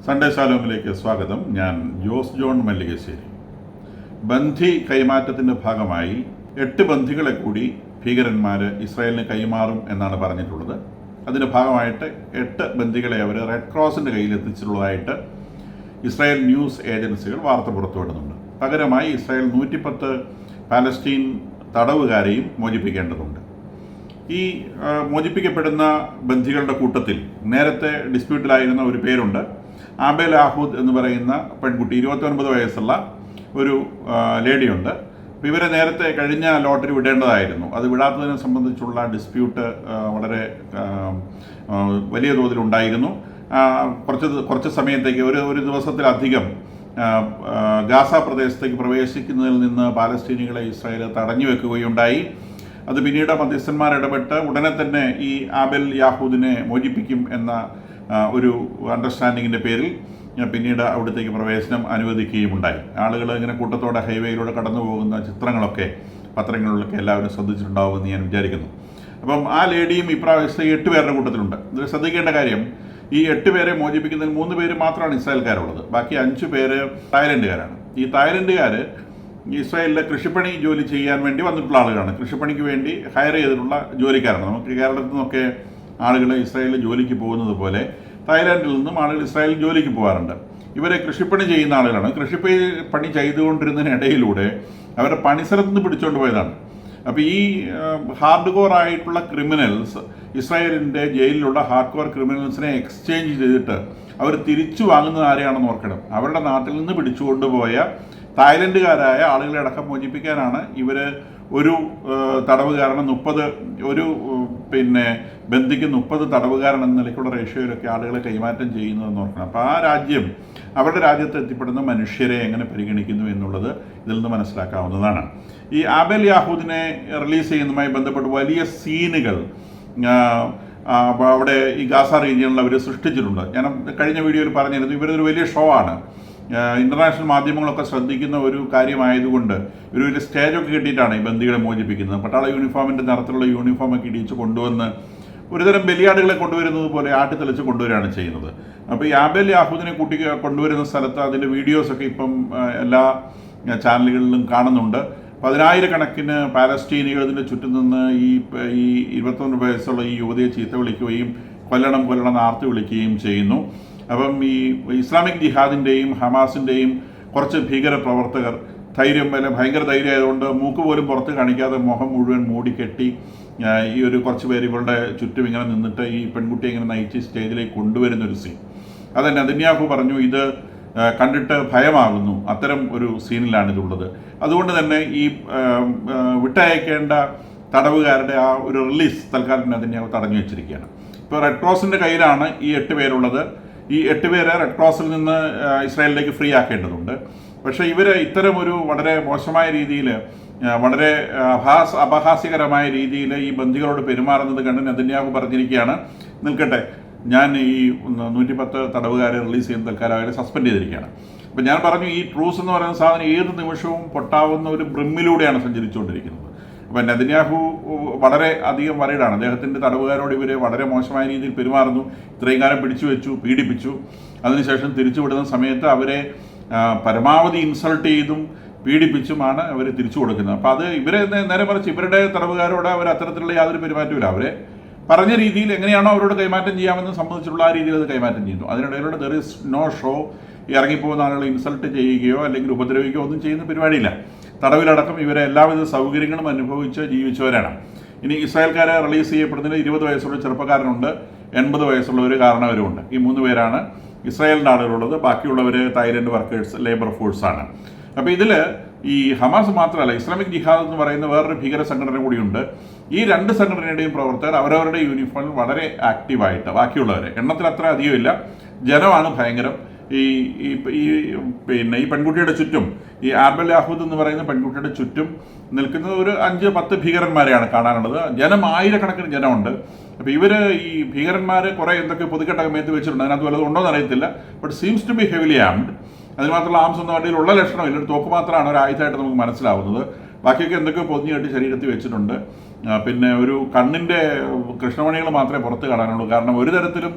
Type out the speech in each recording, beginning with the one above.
Sunday ശാലോമിലേക്ക് സ്വാഗതം. ഞാൻ Jose John Mallikassery. ബന്ധി കൈമാറ്റത്തിൻ്റെ ഭാഗമായി 8 ബന്ധികളെ കൂടി ഭീകരന്മാർ ഇസ്രായേലിന് കൈമാറും എന്നാണ് പറഞ്ഞിട്ടുള്ളത്. അതിൻ്റെ ഭാഗമായിട്ട് 8 ബന്ധികളെ അവർ റെഡ് ക്രോസിൻ്റെ കയ്യിൽ എത്തിച്ചിട്ടുള്ളതായിട്ട് ഇസ്രായേൽ ന്യൂസ് ഏജൻസികൾ വാർത്ത പുറത്തുവിടുന്നുണ്ട്. പകരമായി ഇസ്രായേൽ 110 പാലസ്റ്റീൻ തടവുകാരെയും മോചിപ്പിക്കേണ്ടതുണ്ട്. ഈ മോചിപ്പിക്കപ്പെടുന്ന ബന്ധികളുടെ കൂട്ടത്തിൽ നേരത്തെ ഡിസ്പ്യൂട്ടിലായിരുന്ന ഒരു പേരുണ്ട്. ആബേൽ യാഹൂദ് എന്ന് പറയുന്ന പെൺകുട്ടി, 29 വയസ്സുള്ള ഒരു ലേഡിയുണ്ട്. അപ്പോൾ ഇവരെ നേരത്തെ കഴിഞ്ഞ ലോട്ടറി വിടേണ്ടതായിരുന്നു. അത് വിടാത്തതിനെ സംബന്ധിച്ചുള്ള ഡിസ്പ്യൂട്ട് വലിയ തോതിലുണ്ടായിരുന്നു. കുറച്ച് സമയത്തേക്ക് ഒരു ദിവസത്തിലധികം ഗാസ പ്രദേശത്തേക്ക് പ്രവേശിക്കുന്നതിൽ നിന്ന് പാലസ്തീനികളെ ഇസ്രായേൽ തടഞ്ഞു വെക്കുകയുണ്ടായി. അത് പിന്നീട് മധ്യസ്ഥന്മാർ ഇടപെട്ട് ഉടനെ തന്നെ ഈ ആബേൽ യാഹൂദിനെ മോചിപ്പിക്കും എന്ന ഒരു അണ്ടർസ്റ്റാൻഡിങ്ങിൻ്റെ പേരിൽ പിന്നീട് അവിടത്തേക്ക് പ്രവേശനം അനുവദിക്കുകയും ഉണ്ടായി. ആളുകൾ ഇങ്ങനെ കൂട്ടത്തോടെ ഹൈവേയിലൂടെ കടന്നു പോകുന്ന ചിത്രങ്ങളൊക്കെ പത്രങ്ങളിലൊക്കെ എല്ലാവരും ശ്രദ്ധിച്ചിട്ടുണ്ടാവുമെന്ന് ഞാൻ വിചാരിക്കുന്നു. അപ്പം ആ ലേഡിയും ഇപ്രാവശ്യത്തെ 8 പേരുടെ കൂട്ടത്തിലുണ്ട്. ഇതിൽ ശ്രദ്ധിക്കേണ്ട കാര്യം, ഈ 8 പേരെ മോചിപ്പിക്കുന്നതിൽ 3 പേര് മാത്രമാണ് ഇസ്രായേൽക്കാരുള്ളത്. ബാക്കി 5 പേര് തായ്ലൻഡുകാരാണ്. ഈ തായ്ലൻഡുകാർ ഇസ്രായേലിലെ കൃഷിപ്പണി ജോലി ചെയ്യാൻ വേണ്ടി വന്നിട്ടുള്ള ആളുകളാണ്. കൃഷിപ്പണിക്ക് വേണ്ടി ഹയർ ചെയ്തിട്ടുള്ള ജോലിക്കാരാണ്. നമുക്ക് കേരളത്തിൽ നിന്നൊക്കെ ആളുകൾ ഇസ്രായേലിൽ ജോലിക്ക് പോകുന്നത് പോലെ തായ്ലാൻഡിൽ നിന്നും ആളുകൾ ഇസ്രായേലിൽ ജോലിക്ക് പോകാറുണ്ട്. ഇവരെ കൃഷിപ്പണി ചെയ്യുന്ന ആളുകളാണ്. കൃഷിപ്പണി ചെയ്തുകൊണ്ടിരുന്നതിനിടയിലൂടെ അവരുടെ പണിസ്ഥലത്ത് നിന്ന് പിടിച്ചുകൊണ്ട് പോയതാണ്. അപ്പോൾ ഈ ഹാർഡ് കോർ ആയിട്ടുള്ള ക്രിമിനൽസ് ഇസ്രായേലിൻ്റെ ജയിലിലുള്ള ഹാർഡ് കോർ ക്രിമിനൽസിനെ എക്സ്ചേഞ്ച് ചെയ്തിട്ട് അവർ തിരിച്ചു വാങ്ങുന്നത് ആരെയാണെന്ന് ഓർക്കണം. അവരുടെ നാട്ടിൽ നിന്ന് പിടിച്ചുകൊണ്ടുപോയ തായ്ലൻഡുകാരായ ആളുകളെ അടക്കം മോചിപ്പിക്കാനാണ് ഇവർ ഒരു തടവുകാരന് 30 ബന്ധിക്ക് 30 തടവുകാരൻ എന്ന നിലയ്ക്കുള്ള റേഷ്യോയിലൊക്കെ ആളുകളെ കൈമാറ്റം ചെയ്യുന്നതെന്ന് ഓർക്കണം. അപ്പോൾ ആ രാജ്യം അവരുടെ രാജ്യത്ത് എത്തിപ്പെടുന്ന മനുഷ്യരെ എങ്ങനെ പരിഗണിക്കുന്നു എന്നുള്ളത് ഇതിൽ നിന്ന് മനസ്സിലാക്കാവുന്നതാണ്. ഈ ആബേൽ യാഹൂദിനെ റിലീസ് ചെയ്യുന്നതുമായി ബന്ധപ്പെട്ട് വലിയ സീനുകൾ അവിടെ ഈ ഗാസ റീജിയനിൽ അവർ സൃഷ്ടിച്ചിട്ടുണ്ട്. ഞാൻ കഴിഞ്ഞ വീഡിയോയിൽ പറഞ്ഞിരുന്നു, ഇവരൊരു വലിയ ഷോ ആണ്. ഇൻ്റർനാഷണൽ മാധ്യമങ്ങളൊക്കെ ശ്രദ്ധിക്കുന്ന ഒരു കാര്യമായതുകൊണ്ട് ഒരു വലിയ സ്റ്റേജൊക്കെ കിട്ടിയിട്ടാണ് ഈ ബന്ദികളെ മോചിപ്പിക്കുന്നത്. പട്ടാള യൂണിഫോമിൻ്റെ നിറത്തിലുള്ള യൂണിഫോമൊക്കെ ഇടിച്ച് കൊണ്ടുവന്ന് ഒരുതരം ബലിയാടുകളെ കൊണ്ടുവരുന്നത് പോലെ ആട്ടിത്തെളിച്ച് കൊണ്ടുവരികയാണ് ചെയ്യുന്നത്. അപ്പോൾ ഈ ആബേൽ യാഹൂദിനെ കൊണ്ടുവരുന്ന സ്ഥലത്ത് അതിൻ്റെ വീഡിയോസൊക്കെ ഇപ്പം എല്ലാ ചാനലുകളിലും കാണുന്നുണ്ട്. 10,000-കണക്കിന് പാലസ്റ്റീനികൾ ഇതിൻ്റെ ചുറ്റും നിന്ന് ഈ 29 വയസ്സുള്ള ഈ യുവതിയെ ചീത്ത വിളിക്കുകയും കൊല്ലണം ആർത്തി വിളിക്കുകയും ചെയ്യുന്നു. അപ്പം ഈ ഇസ്ലാമിക് ജിഹാദിൻ്റെയും ഹമാസിൻ്റെയും കുറച്ച് ഭീകര പ്രവർത്തകർ ഭയങ്കര ധൈര്യം ആയതുകൊണ്ട് മൂക്ക് പോലും പുറത്ത് കാണിക്കാതെ മുഖം മുഴുവൻ മൂടിക്കെട്ടി ഈ കുറച്ച് പേര് ഇവരുടെ ചുറ്റും ഇങ്ങനെ നിന്നിട്ട് ഈ പെൺകുട്ടിയെ ഇങ്ങനെ നയിച്ച് സ്റ്റേജിലേക്ക് കൊണ്ടുവരുന്നൊരു സീൻ. അതന്നെ നെതന്യാഹു പറഞ്ഞു, ഇത് കണ്ടിട്ട് ഭയമാകുന്നു. അത്തരം ഒരു സീനിലാണിതുള്ളത്. അതുകൊണ്ട് തന്നെ ഈ വിട്ടയക്കേണ്ട തടവുകാരുടെ ആ ഒരു റിലീസ് തൽക്കാലം നെതന്യാഹു തടഞ്ഞു വെച്ചിരിക്കുകയാണ്. ഇപ്പോൾ റെഡ് ക്രോസിൻ്റെ കയ്യിലാണ് ഈ 8 പേരുള്ളത്. ഈ 8 പേരെ റെഡ് ക്രോസിൽ നിന്ന് ഇസ്രായേലിലേക്ക് ഫ്രീ ആക്കേണ്ടതുണ്ട്. പക്ഷേ ഇവർ ഇത്തരം ഒരു വളരെ മോശമായ രീതിയിൽ, വളരെ അപഹാസ്യകരമായ രീതിയിൽ ഈ ബന്ദികളോട് പെരുമാറുന്നത് കണ്ട് നെതന്യാഹു പറഞ്ഞിരിക്കുകയാണ്, നിൽക്കട്ടെ, ഞാൻ ഈ 110 തടവുകാരെ റിലീസ് ചെയ്യുന്ന തൽക്കാലം അവരെ സസ്പെൻഡ് ചെയ്തിരിക്കുകയാണ്. അപ്പോൾ ഞാൻ പറഞ്ഞു, ഈ ട്രൂസ് എന്ന് പറയുന്ന സാധനം ഏത് നിമിഷവും പൊട്ടാവുന്ന ഒരു ബ്രിമ്മിലൂടെയാണ് സഞ്ചരിച്ചുകൊണ്ടിരിക്കുന്നത്. അപ്പോൾ നെതന്യാഹു വളരെ അധികം വറീഡാണ്. അദ്ദേഹത്തിൻ്റെ തടവുകാരോട് ഇവരെ വളരെ മോശമായ രീതിയിൽ പെരുമാറുന്നു. ഇത്രയും കാലം പിടിച്ചു വെച്ചു, പീഡിപ്പിച്ചു, അതിനുശേഷം തിരിച്ചുവിടുന്ന സമയത്ത് അവരെ പരമാവധി ഇൻസൾട്ട് ചെയ്തും പീഡിപ്പിച്ചുമാണ് അവർ തിരിച്ചു കൊടുക്കുന്നത്. അപ്പോൾ അത് ഇവരെ നേരെ മറിച്ച് ഇവരുടെ തടവുകാരോട് അവർ അത്തരത്തിലുള്ള യാതൊരു പെരുമാറ്റമില്ല. അവരെ പറഞ്ഞ രീതിയിൽ എങ്ങനെയാണോ അവരോട് കൈമാറ്റം ചെയ്യാമെന്ന് സംബന്ധിച്ചുള്ള ആ രീതിയിൽ അത് കൈമാറ്റം ചെയ്യുന്നു. അതിനിടയിലൂടെ ദർ ഈസ് നോ ഷോ. ഇറങ്ങിപ്പോകുന്ന ആളുകളെ ഇൻസൾട്ട് ചെയ്യുകയോ അല്ലെങ്കിൽ ഉപദ്രവിക്കുകയോ ഒന്നും ചെയ്യുന്ന പരിപാടിയില്ല. തടവിലടക്കം ഇവരെ എല്ലാവിധ സൗകര്യങ്ങളും അനുഭവിച്ച് ജീവിച്ചവരാണ്. ഇനി ഇസ്രായേൽക്കാരെ റിലീസ് ചെയ്യപ്പെടുന്നതിന് 20 വയസ്സുള്ള ചെറുപ്പക്കാരനുണ്ട്, 80 വയസ്സുള്ള ഒരു കാരണവരുമുണ്ട്. ഈ 3 പേരാണ് ഇസ്രായേലിൻ്റെ ആളുകളുള്ളത്. ബാക്കിയുള്ളവർ തായ്ലൻഡ് വർക്കേഴ്സ്, ലേബർ ഫോഴ്സാണ്. അപ്പോൾ ഇതിൽ ഈ ഹമാസ് മാത്രമല്ല, ഇസ്ലാമിക് ജിഹാദ് എന്ന് പറയുന്ന വേറൊരു ഭീകര സംഘടന കൂടിയുണ്ട്. ഈ 2 സംഘടനയുടെയും പ്രവർത്തകർ അവരവരുടെ യൂണിഫോമിൽ വളരെ ആക്റ്റീവായിട്ട്, ബാക്കിയുള്ളവരെ എണ്ണത്തിൽ അത്ര അധികമില്ല, ജനമാണ് ഭയങ്കരം. ഈ പെൺകുട്ടിയുടെ ചുറ്റും, ഈ ആബേൽ യാഹൂദ് എന്ന് പറയുന്ന പെൺകുട്ടിയുടെ ചുറ്റും നിൽക്കുന്നത് ഒരു 5-10 ഭീകരന്മാരെയാണ് കാണാനുള്ളത്. ആയിരക്കണക്കിന് ജനമുണ്ട്. അപ്പോൾ ഇവർ ഈ ഭീകരന്മാർ കുറേ എന്തൊക്കെ പൊതുക്കെട്ടൊക്കെ മേത്ത് വെച്ചിട്ടുണ്ട്. അതിനകത്ത് വല്ലതും ഉണ്ടോ എന്ന് അറിയത്തില്ല. But seems to be heavily armed. അതിന് മാത്രമുള്ള ആംസ് ഒന്നും വണ്ടിയിലുള്ള ലക്ഷണമില്ല. ഒരു തോക്ക് മാത്രമാണ് ഒരു ആയുധമായിട്ട് നമുക്ക് മനസ്സിലാവുന്നത്. ബാക്കിയൊക്കെ എന്തൊക്കെയോ പൊതിഞ്ഞ് കെട്ടി ശരീരത്തിൽ വെച്ചിട്ടുണ്ട്. പിന്നെ ഒരു കണ്ണിൻ്റെ കൃഷ്ണമണികൾ മാത്രമേ പുറത്ത് കാണാനുള്ളൂ. കാരണം ഒരു തരത്തിലും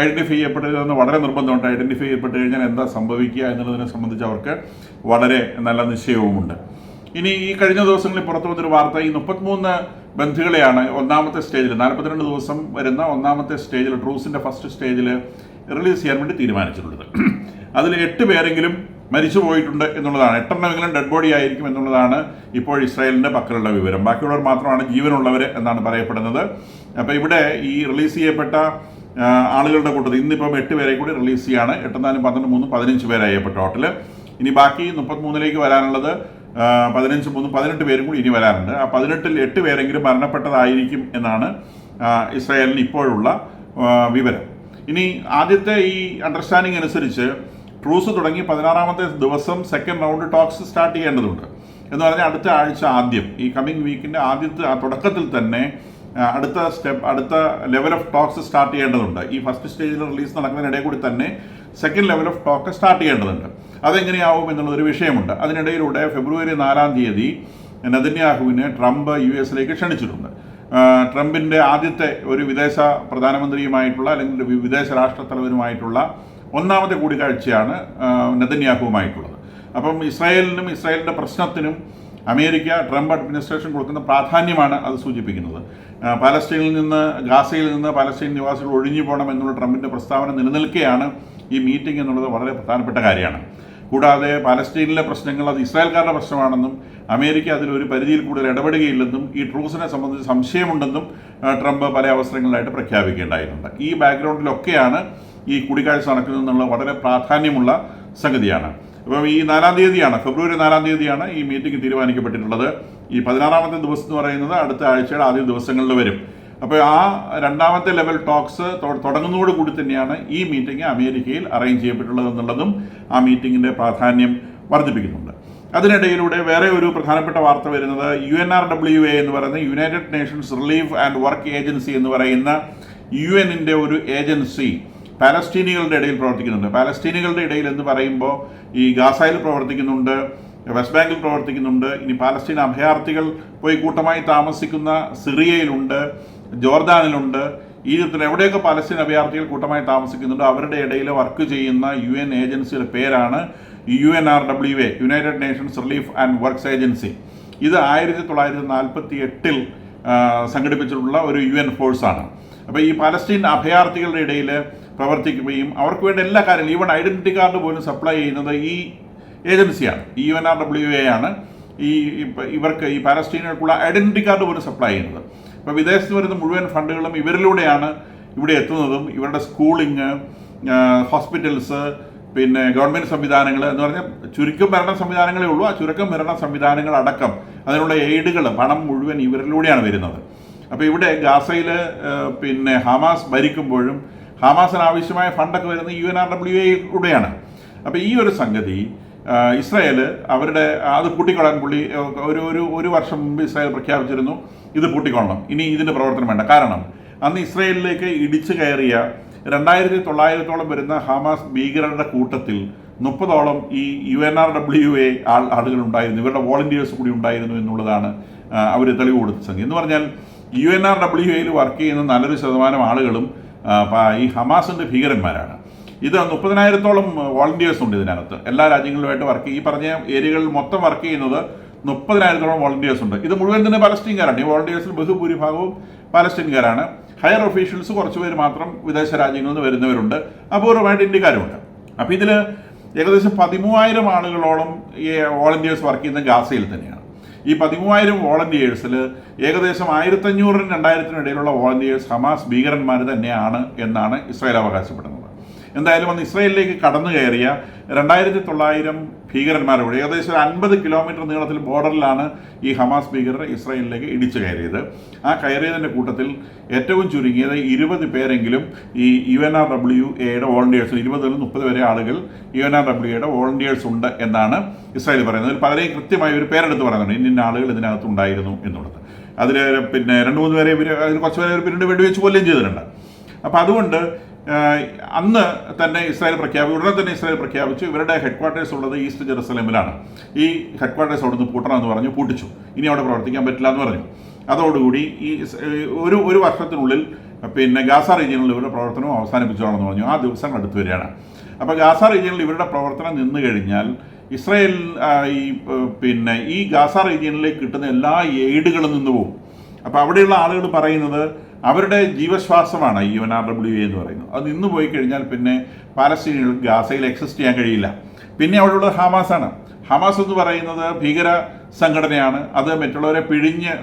ഐഡൻറ്റിഫൈ ചെയ്യപ്പെടരുതെന്ന് വളരെ നിർബന്ധമുണ്ട്. ഐഡൻറ്റിഫൈ ചെയ്യപ്പെട്ട് കഴിഞ്ഞാൽ എന്താ സംഭവിക്കുക എന്നുള്ളതിനെ സംബന്ധിച്ച് അവർക്ക് വളരെ നല്ല നിശ്ചയവുമുണ്ട്. ഇനി ഈ കഴിഞ്ഞ ദിവസങ്ങളിൽ പുറത്തു വന്നൊരു വാർത്ത, ഈ 33 ബന്ധികളെയാണ് ഒന്നാമത്തെ സ്റ്റേജിൽ 42 ദിവസം വരുന്ന ഒന്നാമത്തെ സ്റ്റേജിൽ, ട്രൂസിൻ്റെ ഫസ്റ്റ് സ്റ്റേജിൽ റിലീസ് ചെയ്യാൻ വേണ്ടി തീരുമാനിച്ചിട്ടുള്ളത്. അതിൽ 8 പേരെങ്കിലും മരിച്ചു പോയിട്ടുണ്ട് എന്നുള്ളതാണ്. 8 എണ്ണമെങ്കിലും ഡെഡ് ബോഡി ആയിരിക്കും എന്നുള്ളതാണ് ഇപ്പോൾ ഇസ്രായേലിൻ്റെ പക്കലുള്ള വിവരം. ബാക്കിയുള്ളവർ മാത്രമാണ് ജീവനുള്ളവർ എന്നാണ് പറയപ്പെടുന്നത്. അപ്പോൾ ഇവിടെ ഈ റിലീസ് ചെയ്യപ്പെട്ട ആളുകളുടെ കൂട്ടത്തിൽ ഇന്നിപ്പം 8 പേരെ കൂടി റിലീസ് ചെയ്യാണ്. 8 4 12 3 15 പേരായി ഇപ്പോൾ ടോട്ടൽ. ഇനി ബാക്കി 33ലേക്ക് വരാനുള്ളത് 15 3 18 പേരും കൂടി ഇനി വരാനുണ്ട്. ആ 18-ൽ 8 പേരെങ്കിലും മരണപ്പെട്ടതായിരിക്കും എന്നാണ് ഇസ്രായേലിന് ഇപ്പോഴുള്ള വിവരം. ഇനി ആദ്യത്തെ ഈ അണ്ടർസ്റ്റാൻഡിങ് അനുസരിച്ച് ട്രൂസ് തുടങ്ങി 16-ാമത്തെ ദിവസം സെക്കൻഡ് റൗണ്ട് ടോക്സ് സ്റ്റാർട്ട് ചെയ്യേണ്ടതുണ്ട്. എന്ന് പറഞ്ഞാൽ അടുത്ത ആഴ്ച ആദ്യം, ഈ കമ്മിങ് വീക്കിൻ്റെ ആദ്യത്തെ തുടക്കത്തിൽ തന്നെ അടുത്ത ലെവൽ ഓഫ് ടോക്സ് സ്റ്റാർട്ട് ചെയ്യേണ്ടതുണ്ട്. ഈ ഫസ്റ്റ് സ്റ്റേജിൽ റിലീസ് നടക്കുന്നതിനിടയിൽ കൂടി തന്നെ second level of talk start ചെയ്യേണ്ടതുണ്ട്. അതെങ്ങനെയാവും എന്നുള്ളൊരു വിഷയമുണ്ട്. അതിനിടയിലൂടെ ഫെബ്രുവരി 4-ാം തീയതി നെതന്യാഹുവിനെ ട്രംപ് US ക്ഷണിച്ചിട്ടുണ്ട്. ട്രംപിൻ്റെ ആദ്യത്തെ ഒരു വിദേശ പ്രധാനമന്ത്രിയുമായിട്ടുള്ള അല്ലെങ്കിൽ വിദേശ രാഷ്ട്രത്തലവനുമായിട്ടുള്ള ഒന്നാമത്തെ കൂടിക്കാഴ്ചയാണ് നെതന്യാഹുവുമായിട്ടുള്ളത്. അപ്പം ഇസ്രായേലിനും ഇസ്രായേലിൻ്റെ പ്രശ്നത്തിനും അമേരിക്ക ട്രംപ് അഡ്മിനിസ്ട്രേഷൻ കൊടുക്കുന്ന പ്രാധാന്യമാണ് അത് സൂചിപ്പിക്കുന്നത്. പാലസ്തീനിൽ നിന്ന്, ഗാസയിൽ നിന്ന് പാലസ്തീൻ നിവാസികൾ ഒഴിഞ്ഞു പോകണം എന്നുള്ള ട്രംപിൻ്റെ പ്രസ്താവന നിലനിൽക്കെയാണ് ഈ മീറ്റിംഗ് എന്നുള്ളത് വളരെ പ്രധാനപ്പെട്ട കാര്യമാണ്. കൂടാതെ പാലസ്തീനിലെ പ്രശ്നങ്ങൾ അത് ഇസ്രായേൽക്കാരുടെ പ്രശ്നമാണെന്നും അമേരിക്ക അതിലൊരു പരിധിയിൽ കൂടുതൽ ഇടപെടുകയില്ലെന്നും ഈ ട്രൂസിനെ സംബന്ധിച്ച് സംശയമുണ്ടെന്നും ട്രംപ് പല അവസരങ്ങളിലായിട്ട് പ്രഖ്യാപിക്കേണ്ടായിട്ടുണ്ട്. ഈ ബാക്ക്ഗ്രൗണ്ടിലൊക്കെയാണ് ഈ കൂടിക്കാഴ്ച നടക്കുന്നതെന്നുള്ള വളരെ പ്രാധാന്യമുള്ള സംഗതിയാണ്. അപ്പം ഈ 4-ാം തീയതിയാണ്, ഫെബ്രുവരി 4-ാം തീയതിയാണ് ഈ മീറ്റിംഗ് തീരുമാനിക്കപ്പെട്ടിട്ടുള്ളത്. ഈ 16-ാമത്തെ ദിവസം എന്ന് പറയുന്നത് അടുത്ത ആഴ്ചയുടെ ആദ്യ ദിവസങ്ങളിൽ വരും. അപ്പോൾ ആ 2ാമത്തെ ലെവൽ ടോക്സ് തുടങ്ങുന്നതോടുകൂടി തന്നെയാണ് ഈ മീറ്റിംഗ് അമേരിക്കയിൽ അറേഞ്ച് ചെയ്യപ്പെട്ടുള്ളത് എന്നുള്ളതും ആ മീറ്റിങ്ങിൻ്റെ പ്രാധാന്യം വർദ്ധിപ്പിക്കുന്നുണ്ട്. അതിനിടയിലൂടെ വേറെ ഒരു പ്രധാനപ്പെട്ട വാർത്ത വരുന്നത് UNRWA എന്ന് പറയുന്ന United Nations relief and work agency എന്ന് പറയുന്ന UN-ൻ്റെ ഒരു ഏജൻസി പാലസ്തീനികളുടെ ഇടയിൽ പ്രവർത്തിക്കുന്നുണ്ട്. പാലസ്തീനികളുടെ ഇടയിൽ എന്ന് പറയുമ്പോൾ ഈ ഗാസയിൽ പ്രവർത്തിക്കുന്നുണ്ട്, വെസ്റ്റ് ബാങ്കിൽ പ്രവർത്തിക്കുന്നുണ്ട്. ഇനി പാലസ്തീൻ അഭയാർത്ഥികൾ പോയി കൂട്ടമായി താമസിക്കുന്ന സിറിയയിലുണ്ട്, ജോർദാനിലുണ്ട്, ഈജിപ്തിൽ എവിടെയൊക്കെ പാലസ്തീൻ അഭയാർത്ഥികൾ കൂട്ടമായി താമസിക്കുന്നുണ്ട് അവരുടെ ഇടയിൽ വർക്ക് ചെയ്യുന്ന UN ഏജൻസിയുടെ പേരാണ് UNRWA, United Nations relief and works agency. ഇത് 1948-ൽ സംഘടിപ്പിച്ചിട്ടുള്ള ഒരു UN ഫോഴ്സാണ്. അപ്പോൾ ഈ പാലസ്തീൻ അഭയാർത്ഥികളുടെ ഇടയിൽ പ്രവർത്തിക്കുകയും അവർക്ക് വേണ്ട എല്ലാ കാര്യങ്ങളും, ഈവൻ ഐഡൻറ്റിറ്റി കാർഡ് പോലും സപ്ലൈ ചെയ്യുന്നത് ഈ ഏജൻസിയാണ്, ഈ UNRWA ആണ്. ഇവർക്ക് ഈ പാലസ്തീനുകൾക്കുള്ള ഐഡൻറ്റിറ്റി കാർഡ് പോലും സപ്ലൈ ചെയ്യുന്നത്. അപ്പോൾ വിദേശത്ത് വരുന്ന മുഴുവൻ ഫണ്ടുകളും ഇവരിലൂടെയാണ് ഇവിടെ എത്തുന്നതും. ഇവരുടെ സ്കൂളിങ്, ഹോസ്പിറ്റൽസ്, പിന്നെ ഗവൺമെൻറ് സംവിധാനങ്ങൾ എന്ന് പറഞ്ഞാൽ ചുരുക്കം ഭരണ സംവിധാനങ്ങളേ ഉള്ളൂ. ആ ചുരുക്കം ഭരണ സംവിധാനങ്ങൾ അടക്കം അതിനുള്ള എയ്ഡുകൾ, പണം മുഴുവൻ ഇവരിലൂടെയാണ് വരുന്നത്. അപ്പോൾ ഇവിടെ ഗാസയിൽ പിന്നെ ഹമാസ് ഭരിക്കുമ്പോഴും ഹമാസിന് ആവശ്യമായ ഫണ്ടൊക്കെ വരുന്നത് UNRWA-യിലൂടെയാണ്. അപ്പോൾ ഈ ഒരു സംഗതി ഇസ്രായേൽ അവരുടെ അത് പൂട്ടിക്കൊള്ളാൻ ഒരു വർഷം മുമ്പ് ഇസ്രായേൽ പ്രഖ്യാപിച്ചിരുന്നു, ഇത് പൂട്ടിക്കൊള്ളണം, ഇനി ഇതിൻ്റെ പ്രവർത്തനം വേണ്ട. കാരണം അന്ന് ഇസ്രായേലിലേക്ക് ഇടിച്ചു കയറിയ 2900-ഓളം വരുന്ന ഹമാസ് ഭീകരരുടെ കൂട്ടത്തിൽ 30-ഓളം ഈ UNRWA ആളുകളുണ്ടായിരുന്നു, ഇവരുടെ വോളണ്ടിയേഴ്സ് കൂടി ഉണ്ടായിരുന്നു എന്നുള്ളതാണ് അവർ തെളിവ് കൊടുത്ത സംഗതി. എന്ന് പറഞ്ഞാൽ UNRWA-യിൽ വർക്ക് ചെയ്യുന്ന നല്ലൊരു ശതമാനം ആളുകളും ഈ ഹമാസിൻ്റെ ഭീകരന്മാരാണ്. ഇത് 30,000-ഓളം വോളണ്ടിയേഴ്സ് ഉണ്ട് ഇതിനകത്ത്. എല്ലാ രാജ്യങ്ങളുമായിട്ട് വർക്ക് ഈ പറഞ്ഞ ഏരിയകളിൽ മൊത്തം വർക്ക് ചെയ്യുന്നത് 30,000-ഓളം വോളണ്ടിയേഴ്സ് ഉണ്ട്. ഇത് മുഴുവൻ തന്നെ പാലസ്തീൻകാരാണ്. ഈ വോളണ്ടിയേഴ്സിൽ ബഹുഭൂരിഭാഗവും പാലസ്തീൻകാരാണ്. ഹയർ ഒഫീഷ്യൽസ് കുറച്ചുപേര് മാത്രം വിദേശ രാജ്യങ്ങളിൽ നിന്ന് വരുന്നവരുണ്ട്, അപൂർവമായിട്ട് ഇന്ത്യക്കാരുമുണ്ട്. അപ്പോൾ ഇതിൽ ഏകദേശം 13,000 ആളുകളോളം ഈ വോളണ്ടിയേഴ്സ് വർക്ക് ചെയ്യുന്ന ഗാസയിൽ തന്നെയാണ്. ഈ 13,000 വോളണ്ടിയേഴ്സിൽ ഏകദേശം 1500-നും 2000-നും ഇടയിലുള്ള വോളണ്ടിയേഴ്സ് ഹമാസ് ഭീകരന്മാർ തന്നെയാണ് എന്നാണ് ഇസ്രായേൽ അവകാശപ്പെടുന്നത്. എന്തായാലും അന്ന് ഇസ്രായേലിലേക്ക് കടന്നു കയറിയ 2900 ഭീകരന്മാരോട് ഏകദേശം 50 കിലോമീറ്റർ നീളത്തിൽ ബോർഡറിലാണ് ഈ ഹമാസ് ഭീകരർ ഇസ്രായേലിലേക്ക് ഇടിച്ചു കയറിയത്. ആ കയറിയതിൻ്റെ കൂട്ടത്തിൽ ഏറ്റവും ചുരുങ്ങിയത് 20 പേരെങ്കിലും ഈ UNRWA-യുടെ വോളണ്ടിയേഴ്സ്, 20-30 വരെ ആളുകൾ UNRWA-യുടെ വോളണ്ടിയേഴ്സ് ഉണ്ട് എന്നാണ് ഇസ്രായേൽ പറയുന്നത്. അതിൽ പലരെയും കൃത്യമായി ഒരു പേരെടുത്ത് പറയുന്നുണ്ട്, ഇന്ന ആളുകൾ ഇതിനകത്ത് ഉണ്ടായിരുന്നു എന്നുള്ളത്. അതിൽ പിന്നെ 2-3 പേരെ അതിൽ കുറച്ച് പേരെ പിന്നീട് വെടിവെച്ച് കൊല്ലുകയും ചെയ്തിട്ടുണ്ട്. അപ്പോൾ അതുകൊണ്ട് അന്ന് തന്നെ ഉടനെ തന്നെ ഇസ്രായേൽ പ്രഖ്യാപിച്ചു ഇവരുടെ ഹെഡ്ക്വാർട്ടേഴ്സ് ഉള്ളത് ഈസ്റ്റ് ജെറുസലേമിലാണ്. ഈ ഹെഡ്ക്വാർട്ടേഴ്സ് അവിടുന്ന് പൂട്ടണമെന്ന് പറഞ്ഞു, പൂട്ടിച്ചു. ഇനി അവിടെ പ്രവർത്തിക്കാൻ പറ്റില്ല എന്ന് പറഞ്ഞു. അതോടുകൂടി ഈ ഒരു വർഷത്തിനുള്ളിൽ പിന്നെ ഗാസ റീജിയനിൽ ഇവരുടെ പ്രവർത്തനം അവസാനിപ്പിച്ചോളാമെന്ന് പറഞ്ഞു. ആ ദിവസങ്ങൾ അടുത്ത് വരികയാണ്. അപ്പോൾ ഗാസ റീജിയനിൽ ഇവരുടെ പ്രവർത്തനം നിന്ന് കഴിഞ്ഞാൽ ഇസ്രായേൽ ഈ ഗാസ റീജിയനിലേക്ക് കിട്ടുന്ന എല്ലാ എയ്ഡുകളും നിന്ന് പോകും. അപ്പോൾ അവിടെയുള്ള ആളുകൾ പറയുന്നത് അവരുടെ ജീവശ്വാസമാണ് UNRWA എന്ന് പറയുന്നത്. അത് നിന്ന് പോയി കഴിഞ്ഞാൽ പിന്നെ പാലസ്തീനികൾക്ക് ഗാസയിൽ എക്സിസ്റ്റ് ചെയ്യാൻ കഴിയില്ല. പിന്നെ അവിടെയുള്ളത് ഹമാസാണ്. ഹമാസ് എന്ന് പറയുന്നത് ഭീകര സംഘടനയാണ്. അത് മറ്റുള്ളവരെ പിഴിഞ്ഞ്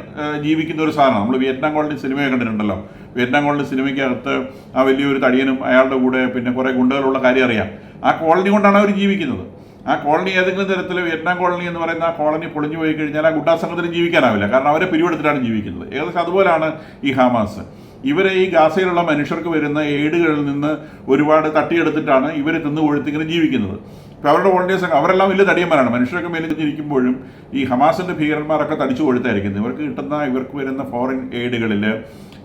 ജീവിക്കുന്ന ഒരു സാധനമാണ്. നമ്മൾ വിയറ്റ്നാം കോളനി സിനിമയെ കണ്ടിട്ടുണ്ടല്ലോ. വിയറ്റ്നാം കോളനി സിനിമയ്ക്കകത്ത് ആ വലിയൊരു തടിയനും അയാളുടെ കൂടെ പിന്നെ കുറേ ഗുണ്ടകളുള്ള കാര്യം അറിയാം. ആ കോളനി കൊണ്ടാണ് അവർ ജീവിക്കുന്നത്. ആ കോളനി ഏതെങ്കിലും തരത്തിൽ വിയറ്റ്നാം കോളനി എന്ന് പറയുന്ന ആ കോളനി പൊളിഞ്ഞു പോയി കഴിഞ്ഞാൽ ആ ഗുണ്ടാ സംഘത്തിന് ജീവിക്കാനാവില്ല. കാരണം അവരെ പിരിവെടുത്തിട്ടാണ് ജീവിക്കുന്നത്. ഏകദേശം അതുപോലാണ് ഈ ഹമാസ്. ഇവരെ ഈ ഗാസയിലുള്ള മനുഷ്യർക്ക് വരുന്ന എയ്ഡുകളിൽ നിന്ന് ഒരുപാട് തട്ടിയെടുത്തിട്ടാണ് ഇവർ തിന്ന് കൊഴുത്തിങ്ങനെ ജീവിക്കുന്നത്. ഇപ്പോൾ അവരുടെ വോളണ്ടിയേഴ്സ് അവരെല്ലാം വലിയ തടിയന്മാരാണ്. മനുഷ്യരൊക്കെ മെലിഞ്ഞിരിക്കുമ്പോഴും ഈ ഹമാസിൻ്റെ ഭീകരന്മാരൊക്കെ തടിച്ചു കൊഴുത്തായിരിക്കുന്നത്. ഇവർക്ക് വരുന്ന ഫോറിൻ എയ്ഡുകളിൽ,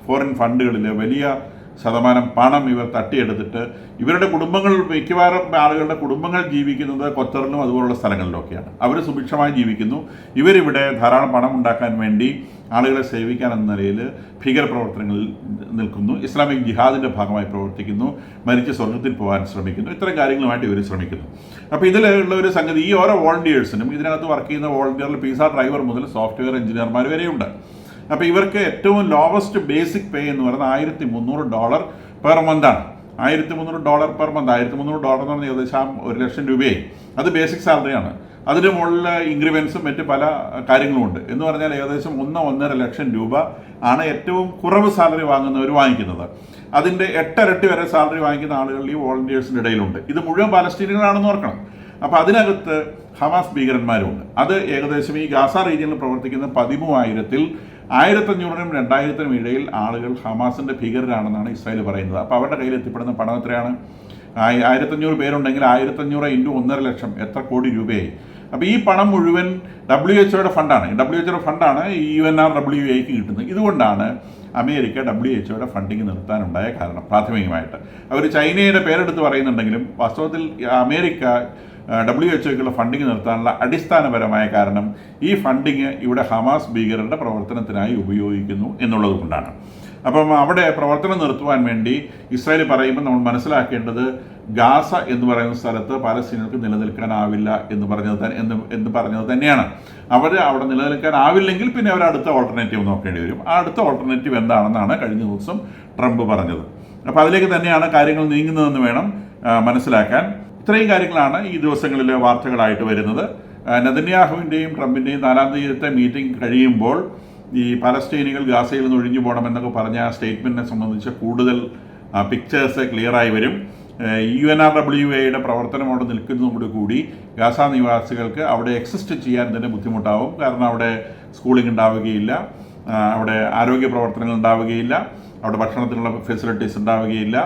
ഫോറിൻ ഫണ്ടുകളിൽ വലിയ ശതമാനം പണം ഇവർ തട്ടിയെടുത്തിട്ട് ഇവരുടെ കുടുംബങ്ങൾ, മിക്കവാറും ആളുകളുടെ കുടുംബങ്ങൾ ജീവിക്കുന്നത് ഖത്തറിലും അതുപോലുള്ള സ്ഥലങ്ങളിലൊക്കെയാണ്. അവർ സുഭിക്ഷമായി ജീവിക്കുന്നു. ഇവരിവിടെ ധാരാളം പണം ഉണ്ടാക്കാൻ വേണ്ടി ആളുകളെ സേവിക്കാൻ എന്ന നിലയിൽ ഭീകരപ്രവർത്തനങ്ങളിൽ നിൽക്കുന്നു. ഇസ്ലാമിക് ജിഹാദിൻ്റെ ഭാഗമായി പ്രവർത്തിക്കുന്നു. മരിച്ച് സ്വർഗത്തിൽ പോകാൻ ശ്രമിക്കുന്നു. ഇത്തരം കാര്യങ്ങളുമായിട്ട് ഇവർ ശ്രമിക്കുന്നു. അപ്പോൾ ഇതിലുള്ള ഒരു സംഗതി, ഈ ഓരോ വോളണ്ടിയേഴ്സിനും ഇതിനകത്ത് വർക്ക് ചെയ്യുന്ന വോളണ്ടിയറിൽ പിസ്സ ഡ്രൈവർ മുതൽ സോഫ്റ്റ്വെയർ എഞ്ചിനീയർമാർ വരെയുണ്ട്. അപ്പോൾ ഇവർക്ക് ഏറ്റവും ലോവസ്റ്റ് ബേസിക് പേ എന്ന് പറയുന്നത് $1,300 പെർ മന്താണ്. $1,300 per month. $1,300 എന്ന് പറഞ്ഞാൽ ഏകദേശം 1,00,000 രൂപയായി. അത് ബേസിക് സാലറിയാണ്. അതിന് മുകളിൽ ഇൻക്രിമെൻസും മറ്റ് പല കാര്യങ്ങളുമുണ്ട്. എന്ന് പറഞ്ഞാൽ ഏകദേശം 1-1.5 ലക്ഷം രൂപ ആണ് ഏറ്റവും കുറവ് സാലറി വാങ്ങുന്നവർ വാങ്ങിക്കുന്നത്. അതിൻ്റെ 8 ഇരട്ടി വരെ സാലറി വാങ്ങിക്കുന്ന ആളുകൾ ഈ വോളണ്ടിയേഴ്സിൻ്റെ ഇടയിലുണ്ട്. ഇത് മുഴുവൻ പാലസ്തീനികളാണെന്ന് ഓർക്കണം. അപ്പോൾ അതിനകത്ത് ഹമാസ് ഭീകരന്മാരുമുണ്ട്. അത് ഏകദേശം ഈ ഗാസ റീജിയനിൽ പ്രവർത്തിക്കുന്ന 13,000-ൽ 1,500-നും 2,000-നും ഇടയിൽ ആളുകൾ ഹമാസിൻ്റെ ഭീകരരാണെന്നാണ് ഇസ്രായേൽ പറയുന്നത്. അപ്പോൾ അവരുടെ കയ്യിൽ എത്തിപ്പെടുന്ന പണം എത്രയാണ്? 1,500 പേരുണ്ടെങ്കിൽ 1,500 × 1.5 ലക്ഷം, എത്ര കോടി രൂപയായി? അപ്പോൾ ഈ പണം മുഴുവൻ WHO ഫണ്ടാണ്. WHO ഫണ്ടാണ് UNRWAക്ക് കിട്ടുന്നത്. ഇതുകൊണ്ടാണ് അമേരിക്ക WHO ഫണ്ടിങ് നിർത്താനുണ്ടായ കാരണം. പ്രാഥമികമായിട്ട് അവർ ചൈനയുടെ പേരെടുത്ത് പറയുന്നുണ്ടെങ്കിലും വാസ്തവത്തിൽ അമേരിക്ക WHO ഫണ്ടിങ് നിർത്താനുള്ള അടിസ്ഥാനപരമായ കാരണം ഈ ഫണ്ടിങ് ഇവിടെ ഹമാസ് ഭീകരരുടെ പ്രവർത്തനത്തിനായി ഉപയോഗിക്കുന്നു എന്നുള്ളത് കൊണ്ടാണ്. അപ്പം അവിടെ പ്രവർത്തനം നിർത്തുവാൻ വേണ്ടി ഇസ്രായേൽ പറയുമ്പോൾ നമ്മൾ മനസ്സിലാക്കേണ്ടത് ഗാസ എന്ന് പറയുന്ന സ്ഥലത്ത് പാലസ്തീനർക്ക് നിലനിൽക്കാനാവില്ല എന്ന് പറഞ്ഞത് തന്നെയാണ്. അവർ അവിടെ നിലനിൽക്കാനാവില്ലെങ്കിൽ പിന്നെ അവർ അടുത്ത ഓൾട്ടർനേറ്റീവ് നോക്കേണ്ടി വരും. ആ അടുത്ത ഓൾട്ടർനേറ്റീവ് എന്താണെന്നാണ് കഴിഞ്ഞ ദിവസം ട്രംപ് പറഞ്ഞത്. അപ്പോൾ അതിലേക്ക് തന്നെയാണ് കാര്യങ്ങൾ നീങ്ങുന്നതെന്ന് വേണം മനസ്സിലാക്കാൻ. ഇത്രയും കാര്യങ്ങളാണ് ഈ ദിവസങ്ങളിൽ വാർത്തകളായിട്ട് വരുന്നത്. നെതന്യാഹുവിൻ്റെയും ട്രംപിൻ്റെയും 4-ാം തീയതിത്തെ മീറ്റിംഗ് കഴിയുമ്പോൾ ഈ പലസ്തീനികൾ ഗാസയിൽ നിന്ന് ഒഴിഞ്ഞു പോകണമെന്നൊക്കെ പറഞ്ഞ ആ സ്റ്റേറ്റ്മെൻറ്റിനെ സംബന്ധിച്ച് കൂടുതൽ പിക്ചേഴ്സ് ക്ലിയറായി വരും. UNRWAയുടെ പ്രവർത്തനം അവിടെ നിൽക്കുന്നതോടുകൂടി ഗാസ നിവാസികൾക്ക് അവിടെ എക്സിസ്റ്റ് ചെയ്യാൻ തന്നെ ബുദ്ധിമുട്ടാവും. കാരണം അവിടെ സ്കൂളിംഗ് ഉണ്ടാവുകയില്ല, അവിടെ ആരോഗ്യ പ്രവർത്തനങ്ങൾ ഉണ്ടാവുകയില്ല, അവിടെ ഭക്ഷണത്തിനുള്ള ഫെസിലിറ്റീസ് ഉണ്ടാവുകയില്ല,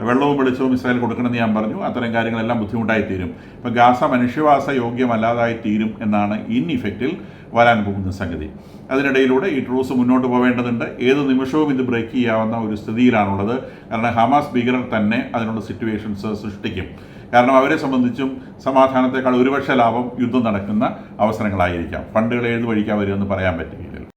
വെള്ളവും വെളിച്ചവും ഇസ്രായേൽ കൊടുക്കണമെന്ന് ഞാൻ പറഞ്ഞു. അത്തരം കാര്യങ്ങളെല്ലാം ബുദ്ധിമുട്ടായി തീരും. ഇപ്പോൾ ഗാസ മനുഷ്യവാസ യോഗ്യമല്ലാതായി തീരും എന്നാണ് ഇൻ ഇഫക്റ്റിൽ വരാൻ പോകുന്ന സംഗതി. അതിനിടയിലൂടെ ഈ ട്രൂസ് മുന്നോട്ട് പോവേണ്ടതുണ്ട്. ഏത് നിമിഷവും ഇത് ബ്രേക്ക് ചെയ്യാവുന്ന ഒരു സ്ഥിതിയിലാണുള്ളത്. കാരണം ഹമാസ് ഭീകരർ തന്നെ അതിനുള്ള സിറ്റുവേഷൻസ് സൃഷ്ടിക്കും. കാരണം അവരെ സംബന്ധിച്ചും സമാധാനത്തെക്കാൾ ഒരുപക്ഷെ ലാഭം യുദ്ധം നടക്കുന്ന അവസരങ്ങളായിരിക്കാം. ഫണ്ടുകൾ ഏത് വഴിക്കാൻ വരുമെന്ന് പറയാൻ പറ്റുകയില്ലല്ലോ.